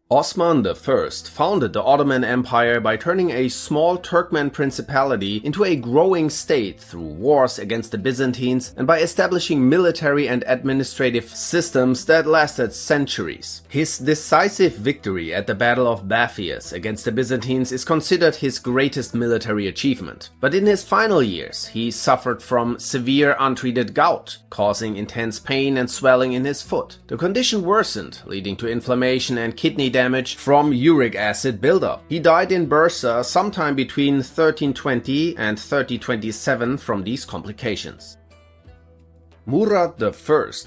Osman I founded the Ottoman Empire by turning a small Turkmen principality into a growing state through wars against the Byzantines and by establishing military and administrative systems that lasted centuries. His decisive victory at the Battle of Baphias against the Byzantines is considered his greatest military achievement. But in his final years, he suffered from severe untreated gout, causing intense pain and swelling in his foot. The condition worsened, leading to inflammation and kidney damage from uric acid buildup. He died in Bursa sometime between 1320 and 1327 from these complications. Murad I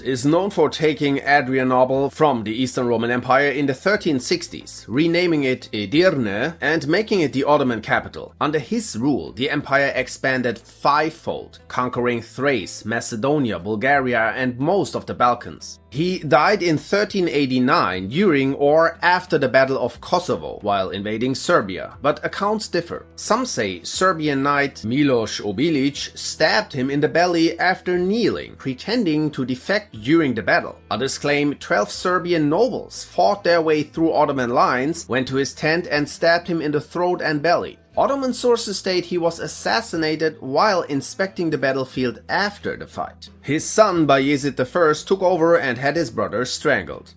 is known for taking Adrianople from the Eastern Roman Empire in the 1360s, renaming it Edirne and making it the Ottoman capital. Under his rule, the empire expanded fivefold, conquering Thrace, Macedonia, Bulgaria, and most of the Balkans. He died in 1389 during or after the Battle of Kosovo while invading Serbia, but accounts differ. Some say Serbian knight Miloš Obilić stabbed him in the belly after kneeling, pretending to defect during the battle. Others claim 12 Serbian nobles fought their way through Ottoman lines, went to his tent and stabbed him in the throat and belly. Ottoman sources state he was assassinated while inspecting the battlefield after the fight. His son Bayezid I took over and had his brother strangled.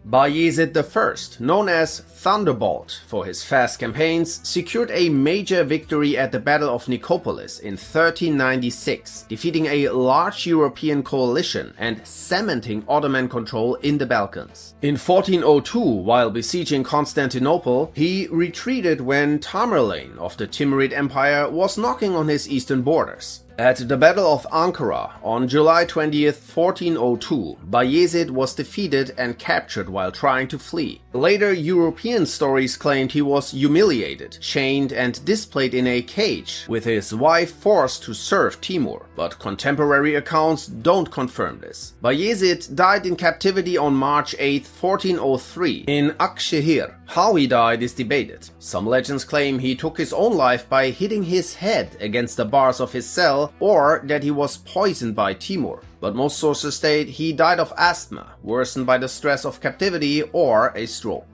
Bayezid I, known as Thunderbolt for his fast campaigns, secured a major victory at the Battle of Nicopolis in 1396, defeating a large European coalition and cementing Ottoman control in the Balkans. In 1402, while besieging Constantinople, he retreated when Tamerlane of the Timurid Empire was knocking on his eastern borders. At the Battle of Ankara on July 20th, 1402, Bayezid was defeated and captured while trying to flee. Later European stories claimed he was humiliated, chained and displayed in a cage, with his wife forced to serve Timur, but contemporary accounts don't confirm this. Bayezid died in captivity on March 8, 1403 in Akşehir. How he died is debated. Some legends claim he took his own life by hitting his head against the bars of his cell, or that he was poisoned by Timur. But most sources state he died of asthma, worsened by the stress of captivity, or a stroke.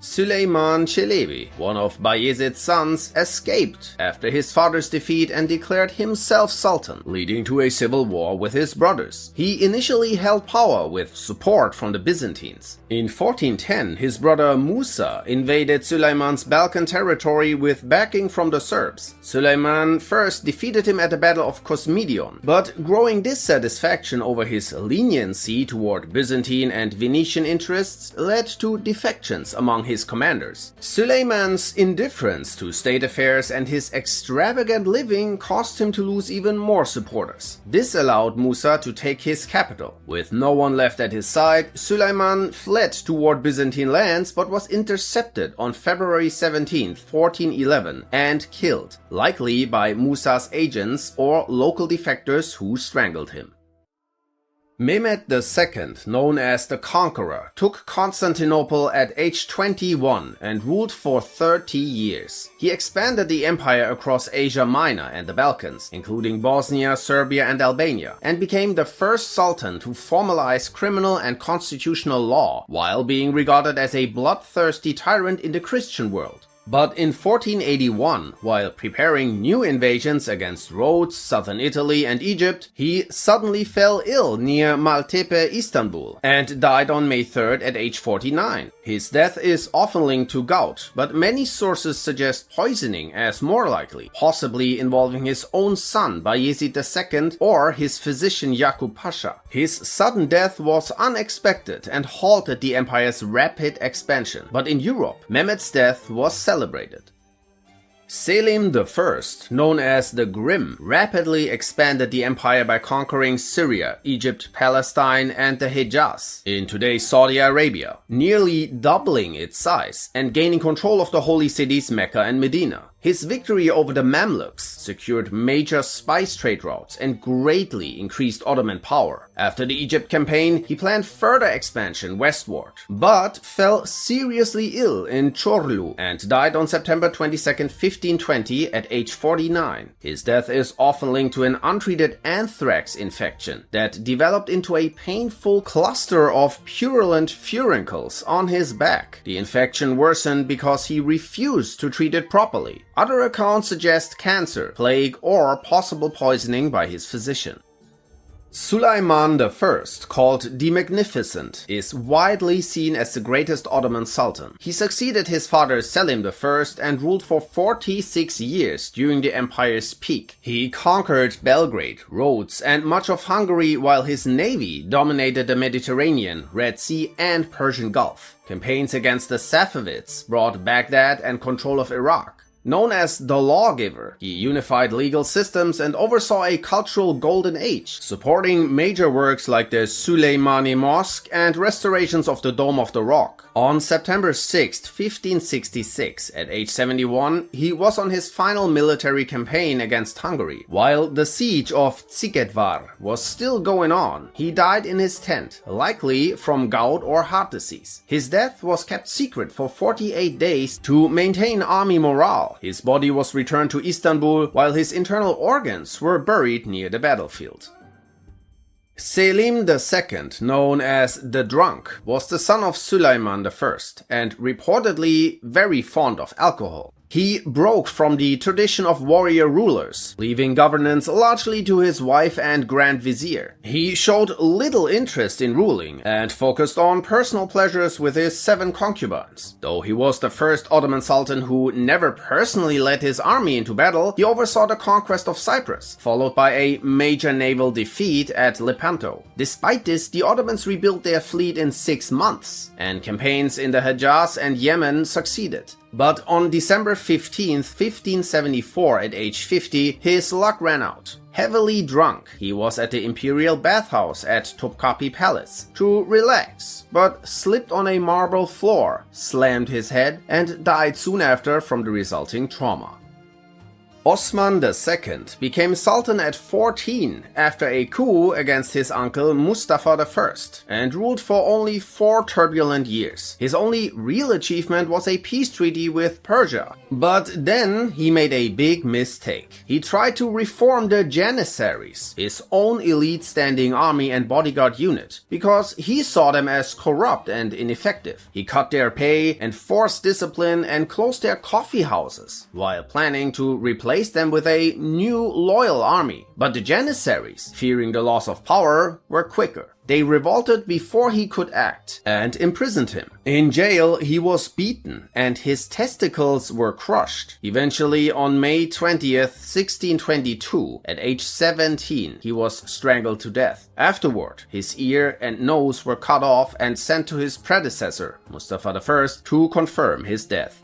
Süleyman Çelebi, one of Bayezid's sons, escaped after his father's defeat and declared himself sultan, leading to a civil war with his brothers. He initially held power with support from the Byzantines. In 1410, his brother Musa invaded Süleyman's Balkan territory with backing from the Serbs. Süleyman first defeated him at the Battle of Kosmedon, but growing dissatisfaction over his leniency toward Byzantine and Venetian interests led to defections among his commanders. Süleyman's indifference to state affairs and his extravagant living caused him to lose even more supporters. This allowed Musa to take his capital. With no one left at his side, Süleyman fled toward Byzantine lands but was intercepted on February 17, 1411 and killed, likely by Musa's agents or local defectors who strangled him. Mehmed II, known as the Conqueror, took Constantinople at age 21 and ruled for 30 years. He expanded the empire across Asia Minor and the Balkans, including Bosnia, Serbia and Albania, and became the first sultan to formalize criminal and constitutional law, while being regarded as a bloodthirsty tyrant in the Christian world. But in 1481, while preparing new invasions against Rhodes, southern Italy and Egypt, he suddenly fell ill near Maltepe, Istanbul, and died on May 3rd at age 49. His death is often linked to gout, but many sources suggest poisoning as more likely, possibly involving his own son Bayezid II or his physician Yakub Pasha. His sudden death was unexpected and halted the empire's rapid expansion, but in Europe, Mehmed's death was celebrated. Selim I, known as the Grim, rapidly expanded the empire by conquering Syria, Egypt, Palestine, and the Hejaz in today's Saudi Arabia, nearly doubling its size and gaining control of the holy cities Mecca and Medina. His victory over the Mamluks secured major spice trade routes and greatly increased Ottoman power. After the Egypt campaign, he planned further expansion westward, but fell seriously ill in Çorlu and died on September 22, 1520 at age 49. His death is often linked to an untreated anthrax infection that developed into a painful cluster of purulent furuncles on his back. The infection worsened because he refused to treat it properly. Other accounts suggest cancer, plague, or possible poisoning by his physician. Süleyman I, called the Magnificent, is widely seen as the greatest Ottoman Sultan. He succeeded his father Selim I and ruled for 46 years during the empire's peak. He conquered Belgrade, Rhodes, and much of Hungary, while his navy dominated the Mediterranean, Red Sea, and Persian Gulf. Campaigns against the Safavids brought Baghdad and control of Iraq. Known as the Lawgiver, he unified legal systems and oversaw a cultural golden age, supporting major works like the Süleymani Mosque and restorations of the Dome of the Rock. On September 6, 1566, at age 71, he was on his final military campaign against Hungary. While the siege of Székelyvar was still going on, he died in his tent, likely from gout or heart disease. His death was kept secret for 48 days to maintain army morale. His body was returned to Istanbul, while his internal organs were buried near the battlefield. Selim II, known as the Drunk, was the son of Süleyman I and reportedly very fond of alcohol. He broke from the tradition of warrior rulers, leaving governance largely to his wife and Grand Vizier. He showed little interest in ruling and focused on personal pleasures with his 7 concubines. Though he was the first Ottoman Sultan who never personally led his army into battle, he oversaw the conquest of Cyprus, followed by a major naval defeat at Lepanto. Despite this, the Ottomans rebuilt their fleet in 6 months, and campaigns in the Hejaz and Yemen succeeded. But on December 15, 1574, at age 50, his luck ran out. Heavily drunk, he was at the imperial bathhouse at Topkapi Palace to relax, but slipped on a marble floor, slammed his head, and died soon after from the resulting trauma. Osman II became Sultan at 14 after a coup against his uncle Mustafa I and ruled for only 4 turbulent years. His only real achievement was a peace treaty with Persia. But then he made a big mistake. He tried to reform the Janissaries, his own elite standing army and bodyguard unit, because he saw them as corrupt and ineffective. He cut their pay, enforced discipline, and closed their coffee houses, while planning to replace them with a new loyal army. But the Janissaries, fearing the loss of power, were quicker. They revolted before he could act and imprisoned him. In jail, he was beaten and his testicles were crushed. Eventually, on May 20th, 1622, at age 17, he was strangled to death. Afterward, his ear and nose were cut off and sent to his predecessor, Mustafa I, to confirm his death.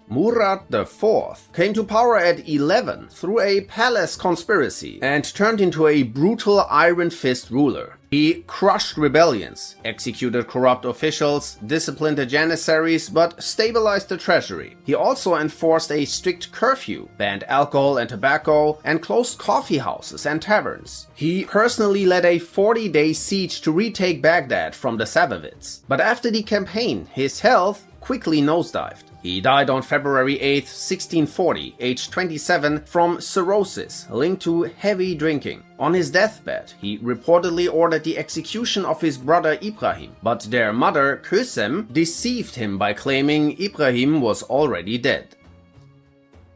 Murad IV came to power at 11 through a palace conspiracy and turned into a brutal iron fist ruler. He crushed rebellions, executed corrupt officials, disciplined the Janissaries, but stabilized the treasury. He also enforced a strict curfew, banned alcohol and tobacco, and closed coffee houses and taverns. He personally led a 40-day siege to retake Baghdad from the Safavids. But after the campaign, his health quickly nosedived. He died on February 8, 1640, aged 27, from cirrhosis linked to heavy drinking. On his deathbed, he reportedly ordered the execution of his brother Ibrahim, but their mother, Kösem, deceived him by claiming Ibrahim was already dead.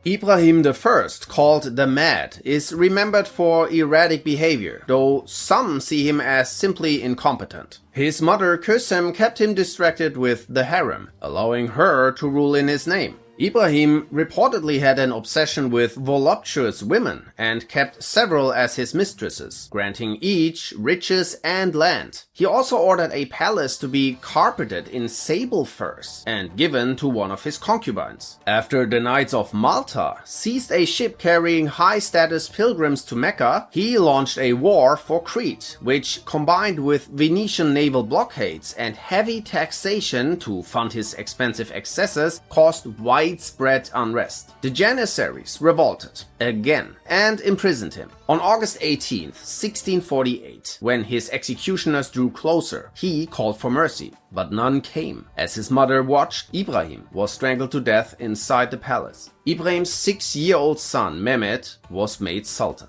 Ibrahim I, called the Mad, is remembered for erratic behavior, though some see him as simply incompetent. His mother Kösem kept him distracted with the harem, allowing her to rule in his name. Ibrahim reportedly had an obsession with voluptuous women and kept several as his mistresses, granting each riches and land. He also ordered a palace to be carpeted in sable furs and given to one of his concubines. After the Knights of Malta seized a ship carrying high-status pilgrims to Mecca, he launched a war for Crete, which, combined with Venetian naval blockades and heavy taxation to fund his expensive excesses, caused widespread widespread unrest. The Janissaries revolted again and imprisoned him. On August 18, 1648, when his executioners drew closer, he called for mercy, but none came. As his mother watched, Ibrahim was strangled to death inside the palace. Ibrahim's 6-year-old son, Mehmed, was made Sultan.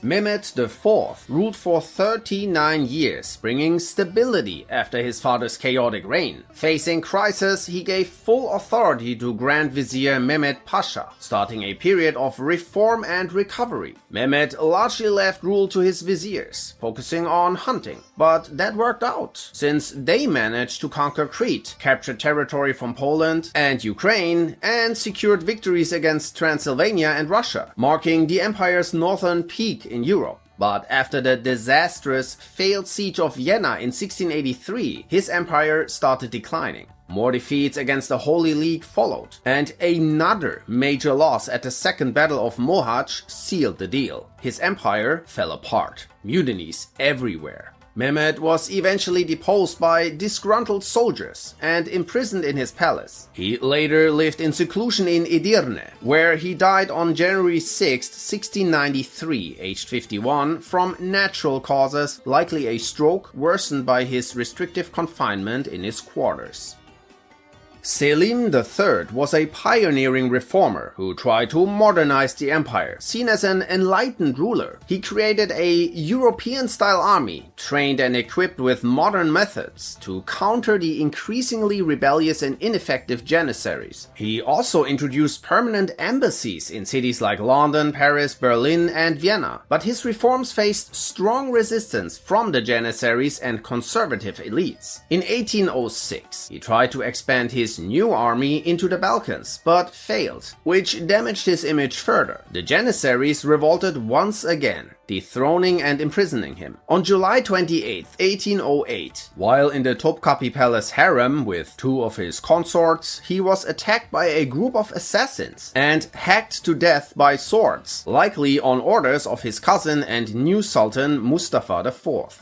Mehmed IV ruled for 39 years, bringing stability after his father's chaotic reign. Facing crisis, he gave full authority to Grand Vizier Mehmed Pasha, starting a period of reform and recovery. Mehmed largely left rule to his viziers, focusing on hunting. But that worked out, since they managed to conquer Crete, captured territory from Poland and Ukraine, and secured victories against Transylvania and Russia, marking the empire's northern peak in Europe. But after the disastrous failed siege of Vienna in 1683, his empire started declining. More defeats against the Holy League followed, and another major loss at the Second Battle of Mohács sealed the deal. His empire fell apart, mutinies everywhere. Mehmed was eventually deposed by disgruntled soldiers and imprisoned in his palace. He later lived in seclusion in Edirne, where he died on January 6, 1693, aged 51, from natural causes, likely a stroke worsened by his restrictive confinement in his quarters. Selim III was a pioneering reformer who tried to modernize the empire. Seen as an enlightened ruler, he created a European-style army, trained and equipped with modern methods to counter the increasingly rebellious and ineffective Janissaries. He also introduced permanent embassies in cities like London, Paris, Berlin, and Vienna. But his reforms faced strong resistance from the Janissaries and conservative elites. In 1806, he tried to expand his new army into the Balkans, but failed, which damaged his image further. The Janissaries revolted once again, dethroning and imprisoning him. On July 28, 1808, while in the Topkapi Palace harem with 2 of his consorts, he was attacked by a group of assassins and hacked to death by swords, likely on orders of his cousin and new Sultan Mustafa IV.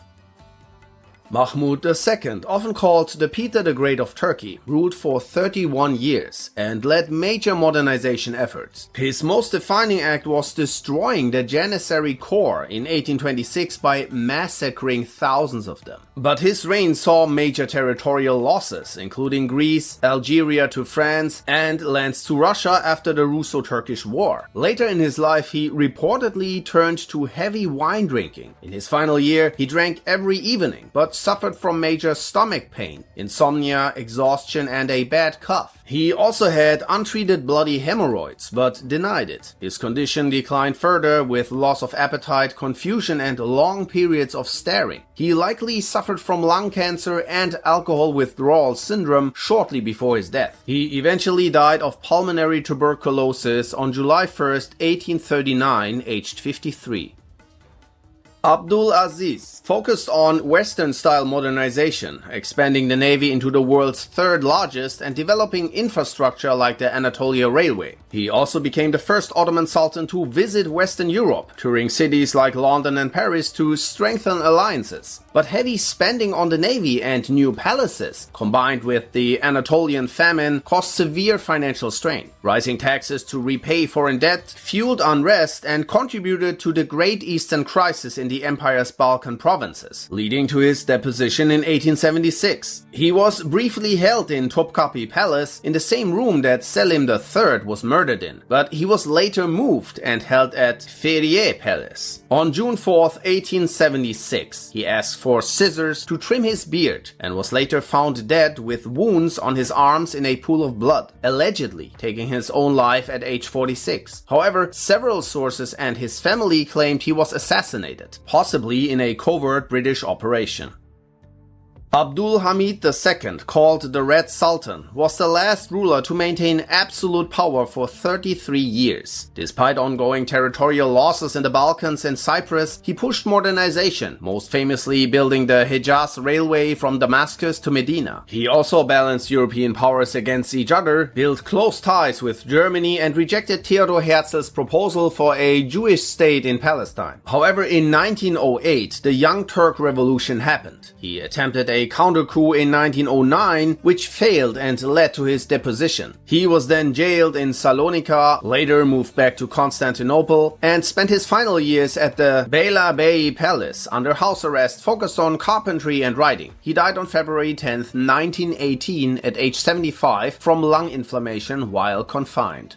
Mahmud II, often called the Peter the Great of Turkey, ruled for 31 years and led major modernization efforts. His most defining act was destroying the Janissary core in 1826 by massacring thousands of them. But his reign saw major territorial losses, including Greece, Algeria to France, and lands to Russia after the Russo-Turkish War. Later in his life, he reportedly turned to heavy wine drinking. In his final year, he drank every evening, but suffered from major stomach pain, insomnia, exhaustion, and a bad cough. He also had untreated bloody hemorrhoids, but denied it. His condition declined further with loss of appetite, confusion, and long periods of staring. He likely suffered from lung cancer and alcohol withdrawal syndrome shortly before his death. He eventually died of pulmonary tuberculosis on July 1st, 1839, aged 53. Abdulaziz focused on Western-style modernization, expanding the navy into the world's 3rd largest and developing infrastructure like the Anatolia Railway. He also became the first Ottoman Sultan to visit Western Europe, touring cities like London and Paris to strengthen alliances. But heavy spending on the navy and new palaces, combined with the Anatolian famine, caused severe financial strain. Rising taxes to repay foreign debt fueled unrest and contributed to the Great Eastern Crisis in the empire's Balkan provinces, leading to his deposition in 1876. He was briefly held in Topkapi Palace, in the same room that Selim III was murdered in, but he was later moved and held at Feriye Palace. On June 4, 1876, he asked for scissors to trim his beard and was later found dead with wounds on his arms in a pool of blood, allegedly taking his own life at age 46. However, several sources and his family claimed he was assassinated, possibly in a covert British operation. Abdul Hamid II, called the Red Sultan, was the last ruler to maintain absolute power for 33 years. Despite ongoing territorial losses in the Balkans and Cyprus, he pushed modernization, most famously building the Hejaz Railway from Damascus to Medina. He also balanced European powers against each other, built close ties with Germany, and rejected Theodor Herzl's proposal for a Jewish state in Palestine. However, in 1908, the Young Turk Revolution happened. He attempted a a counter coup in 1909, which failed and led to his deposition. He was then jailed in Salonika, later moved back to Constantinople, and spent his final years at the Beyla Bey Palace under house arrest focused on carpentry and writing. He died on February 10, 1918 at age 75 from lung inflammation while confined.